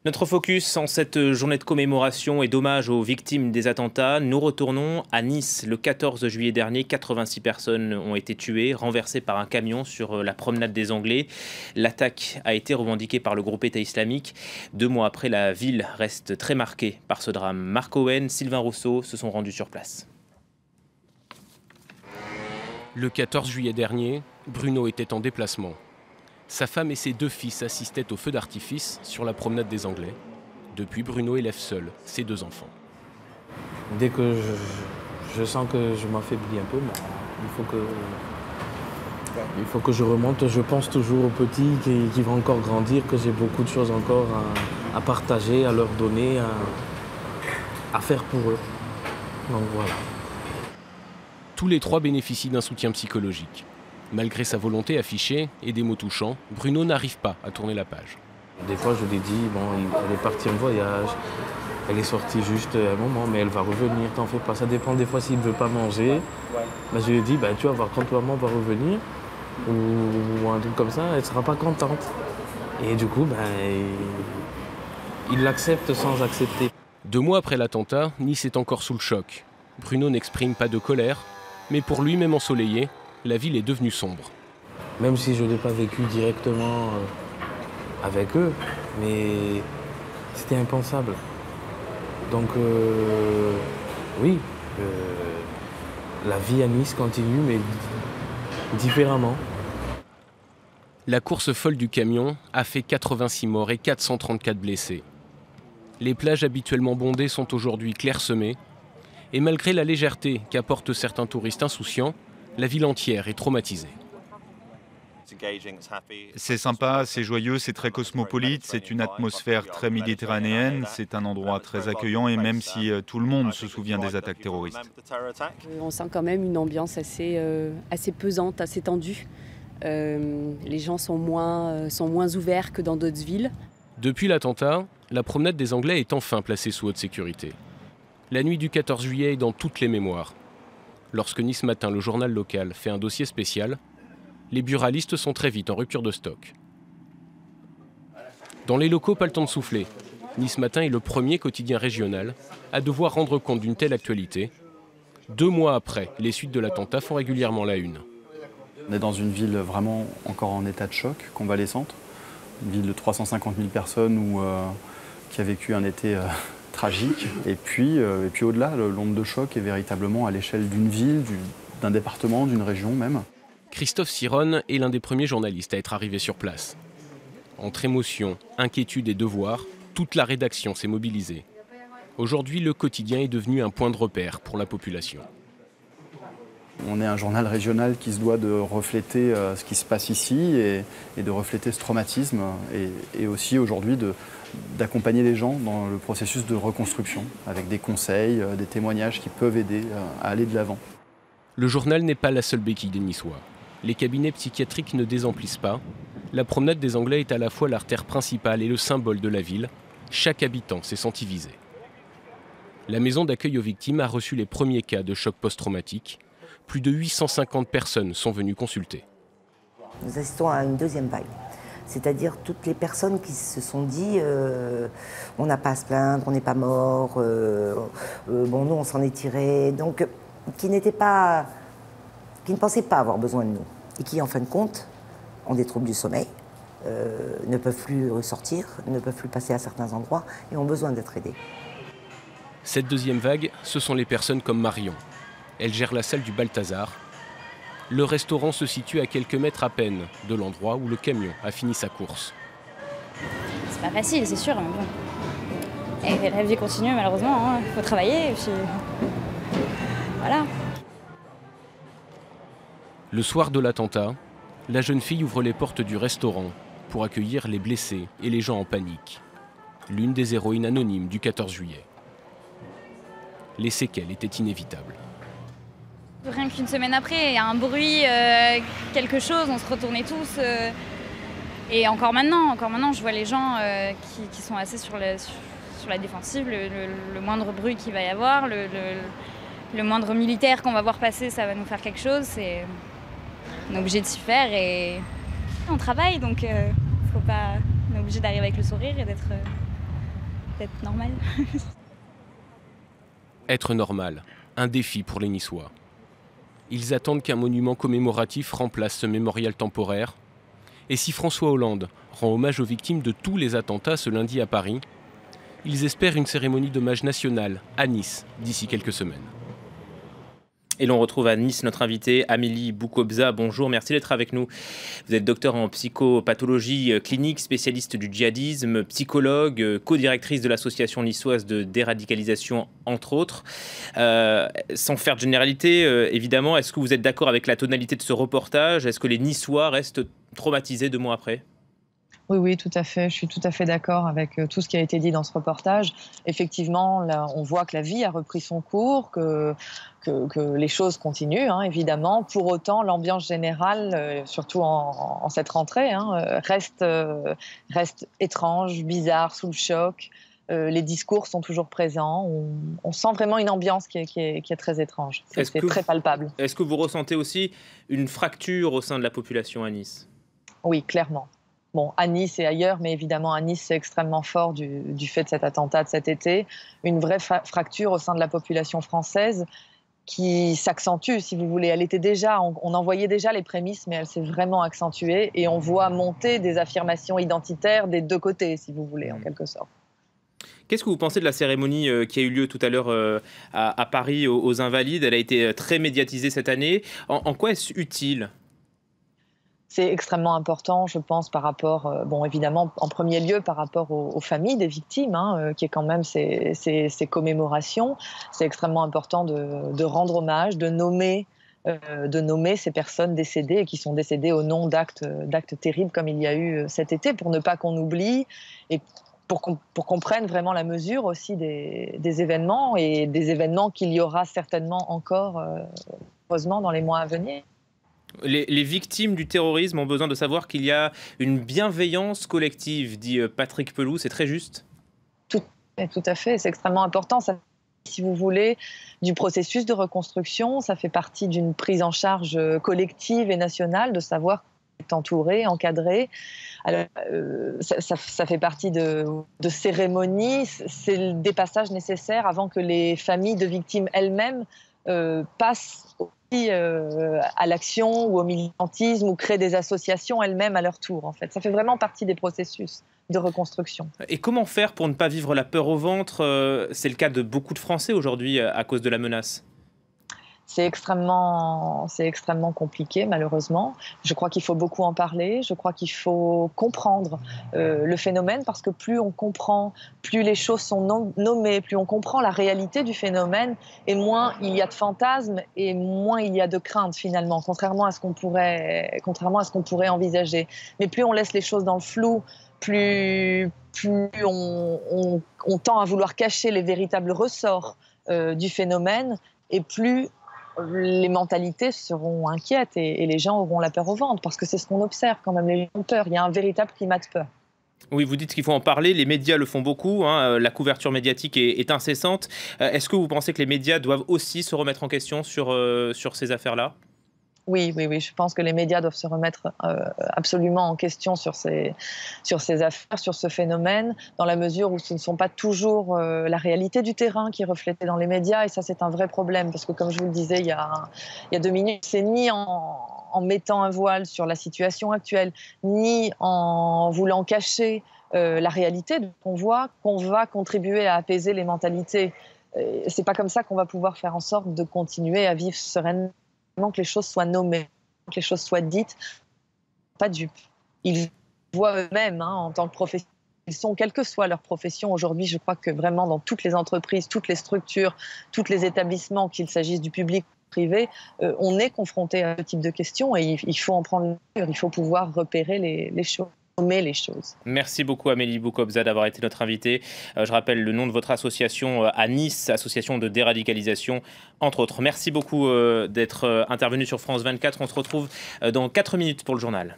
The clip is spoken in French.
Notre focus en cette journée de commémoration et d'hommage aux victimes des attentats, nous retournons à Nice. Le 14 juillet dernier, 86 personnes ont été tuées, renversées par un camion sur la promenade des Anglais. L'attaque a été revendiquée par le groupe État islamique. 2 mois après, la ville reste très marquée par ce drame. Marc Owen, Sylvain Rousseau se sont rendus sur place. Le 14 juillet dernier, Bruno était en déplacement. Sa femme et ses 2 fils assistaient au feu d'artifice sur la promenade des Anglais. Depuis, Bruno élève seul ses 2 enfants. Dès que je sens que je m'affaiblis un peu, il faut que je remonte. Je pense toujours aux petits qui vont encore grandir, que j'ai beaucoup de choses encore à partager, à leur donner, à faire pour eux. Donc voilà. Tous les 3 bénéficient d'un soutien psychologique. Malgré sa volonté affichée et des mots touchants, Bruno n'arrive pas à tourner la page. Des fois, je lui dis, bon, elle est partie en voyage, elle est sortie juste un moment, mais elle va revenir, t'en fais pas. Ça dépend des fois s'il ne veut pas manger. Ben, je lui dis, ben, tu vas voir, quand maman va revenir, ou un truc comme ça, elle ne sera pas contente. Et du coup, ben, il l'accepte sans accepter. 2 mois après l'attentat, Nice est encore sous le choc. Bruno n'exprime pas de colère, mais pour lui, même ensoleillé, la ville est devenue sombre. Même si je n'ai pas vécu directement avec eux, mais c'était impensable. Donc oui, la vie à Nice continue, mais différemment. La course folle du camion a fait 86 morts et 434 blessés. Les plages habituellement bondées sont aujourd'hui clairsemées. Et malgré la légèreté qu'apportent certains touristes insouciants, la ville entière est traumatisée. C'est sympa, c'est joyeux, c'est très cosmopolite, c'est une atmosphère très méditerranéenne, c'est un endroit très accueillant et même si tout le monde se souvient des attaques terroristes. On sent quand même une ambiance assez pesante, assez tendue. Les gens sont moins ouverts que dans d'autres villes. Depuis l'attentat, la promenade des Anglais est enfin placée sous haute sécurité. La nuit du 14 juillet est dans toutes les mémoires. Lorsque Nice Matin, le journal local, fait un dossier spécial, les buralistes sont très vite en rupture de stock. Dans les locaux, pas le temps de souffler. Nice Matin est le premier quotidien régional à devoir rendre compte d'une telle actualité. 2 mois après, les suites de l'attentat font régulièrement la une. On est dans une ville vraiment encore en état de choc, convalescente. Une ville de 350 000 personnes qui a vécu un été tragique. Et puis au-delà, l'onde de choc est véritablement à l'échelle d'une ville, d'un département, d'une région même. Christophe Sironne est l'un des premiers journalistes à être arrivé sur place. Entre émotion, inquiétude et devoir, toute la rédaction s'est mobilisée. Aujourd'hui, le quotidien est devenu un point de repère pour la population. On est un journal régional qui se doit de refléter ce qui se passe ici et de refléter ce traumatisme et aussi aujourd'hui d'accompagner les gens dans le processus de reconstruction avec des conseils, des témoignages qui peuvent aider à aller de l'avant. Le journal n'est pas la seule béquille des Niçois. Les cabinets psychiatriques ne désemplissent pas. La promenade des Anglais est à la fois l'artère principale et le symbole de la ville. Chaque habitant s'est senti visé. La maison d'accueil aux victimes a reçu les premiers cas de choc post-traumatique. Plus de 850 personnes sont venues consulter. Nous assistons à une deuxième vague. C'est-à-dire toutes les personnes qui se sont dit on n'a pas à se plaindre, on n'est pas mort, bon nous on s'en est tiré, donc qui ne pensaient pas avoir besoin de nous et qui en fin de compte ont des troubles du sommeil, ne peuvent plus ressortir, ne peuvent plus passer à certains endroits et ont besoin d'être aidés. Cette deuxième vague, ce sont les personnes comme Marion. Elle gère la salle du Balthazar. Le restaurant se situe à quelques mètres à peine de l'endroit où le camion a fini sa course. C'est pas facile, c'est sûr, mais bon. Et la vie continue malheureusement, il faut travailler et puis voilà. Le soir de l'attentat, la jeune fille ouvre les portes du restaurant pour accueillir les blessés et les gens en panique. L'une des héroïnes anonymes du 14 juillet. Les séquelles étaient inévitables. Rien qu'une semaine après, il y a un bruit, quelque chose, on se retournait tous. Et encore maintenant, je vois les gens qui sont assez sur la défensive. Le moindre bruit qu'il va y avoir, le moindre militaire qu'on va voir passer, ça va nous faire quelque chose. On est obligé de s'y faire et on travaille, donc on est obligé d'arriver avec le sourire et d'être normal. Être normal, un défi pour les Niçois. Ils attendent qu'un monument commémoratif remplace ce mémorial temporaire. Et si François Hollande rend hommage aux victimes de tous les attentats ce lundi à Paris, ils espèrent une cérémonie d'hommage nationale à Nice d'ici quelques semaines. Et l'on retrouve à Nice notre invitée Amélie Boukobza. Bonjour, merci d'être avec nous. Vous êtes docteur en psychopathologie clinique, spécialiste du djihadisme, psychologue, co-directrice de l'association niçoise de déradicalisation, entre autres. Sans faire de généralité, évidemment, est-ce que vous êtes d'accord avec la tonalité de ce reportage? Est-ce que les Niçois restent traumatisés 2 mois après? Oui, oui, tout à fait. Je suis tout à fait d'accord avec tout ce qui a été dit dans ce reportage. Effectivement, là, on voit que la vie a repris son cours, que les choses continuent, hein, évidemment. Pour autant, l'ambiance générale, surtout en cette rentrée, hein, reste étrange, bizarre, sous le choc. Les discours sont toujours présents. On sent vraiment une ambiance qui est très étrange. C'est très palpable. Est-ce que vous ressentez aussi une fracture au sein de la population à Nice? Oui, clairement. Bon, à Nice et ailleurs, mais évidemment à Nice, c'est extrêmement fort du fait de cet attentat de cet été. Une vraie fracture au sein de la population française qui s'accentue, si vous voulez. Elle était déjà, on en voyait déjà les prémices, mais elle s'est vraiment accentuée. Et on voit monter des affirmations identitaires des 2 côtés, si vous voulez, en quelque sorte. Qu'est-ce que vous pensez de la cérémonie qui a eu lieu tout à l'heure à Paris aux Invalides? Elle a été très médiatisée cette année. En quoi est-ce utile? C'est extrêmement important, je pense, par rapport, bon, évidemment, en premier lieu, par rapport aux familles des victimes, hein, qui est quand même ces commémorations. C'est extrêmement important de rendre hommage, de nommer ces personnes décédées et qui sont décédées au nom d'actes terribles comme il y a eu cet été, pour ne pas qu'on oublie et pour qu'on prenne vraiment la mesure aussi des événements et des événements qu'il y aura certainement encore, heureusement, dans les mois à venir. Les victimes du terrorisme ont besoin de savoir qu'il y a une bienveillance collective, dit Patrick Pelloux, c'est très juste? Tout à fait, c'est extrêmement important. Ça, si vous voulez, du processus de reconstruction, ça fait partie d'une prise en charge collective et nationale, de savoir être entouré, encadré. Alors, ça fait partie de cérémonies, c'est des passages nécessaires avant que les familles de victimes elles-mêmes passent à l'action ou au militantisme ou créent des associations elles-mêmes à leur tour. En fait, ça fait vraiment partie des processus de reconstruction. Et comment faire pour ne pas vivre la peur au ventre? C'est le cas de beaucoup de Français aujourd'hui à cause de la menace. C'est extrêmement compliqué, malheureusement. Je crois qu'il faut beaucoup en parler. Je crois qu'il faut comprendre le phénomène, parce que plus on comprend, plus les choses sont nommées, plus on comprend la réalité du phénomène, et moins il y a de fantasmes et moins il y a de craintes, finalement, contrairement à ce qu'on pourrait envisager. Mais plus on laisse les choses dans le flou, plus on tend à vouloir cacher les véritables ressorts du phénomène, et plus les mentalités seront inquiètes et les gens auront la peur au ventre, parce que c'est ce qu'on observe quand même, les gens ont peur, il y a un véritable climat de peur. Oui, vous dites qu'il faut en parler, les médias le font beaucoup, hein, la couverture médiatique est incessante. Est-ce que vous pensez que les médias doivent aussi se remettre en question sur ces affaires-là ? Oui, je pense que les médias doivent se remettre absolument en question sur ces affaires, sur ce phénomène, dans la mesure où ce ne sont pas toujours la réalité du terrain qui est reflétée dans les médias, et ça c'est un vrai problème, parce que comme je vous le disais il y a 2 minutes, c'est ni en mettant un voile sur la situation actuelle, ni en voulant cacher la réalité qu'on voit qu'on va contribuer à apaiser les mentalités. C'est pas comme ça qu'on va pouvoir faire en sorte de continuer à vivre sereinement, que les choses soient nommées, que les choses soient dites, pas dupes. Ils voient eux-mêmes, hein, en tant que professionnels, ils sont, quelle que soit leur profession aujourd'hui, je crois que vraiment dans toutes les entreprises, toutes les structures, tous les établissements, qu'il s'agisse du public ou privé, on est confronté à ce type de questions, et il faut en prendre mesure, il faut pouvoir repérer les choses. Les choses. Merci beaucoup Amélie Boukobza d'avoir été notre invitée. Je rappelle le nom de votre association à Nice, association de déradicalisation, entre autres. Merci beaucoup d'être intervenue sur France 24. On se retrouve dans 4 minutes pour le journal.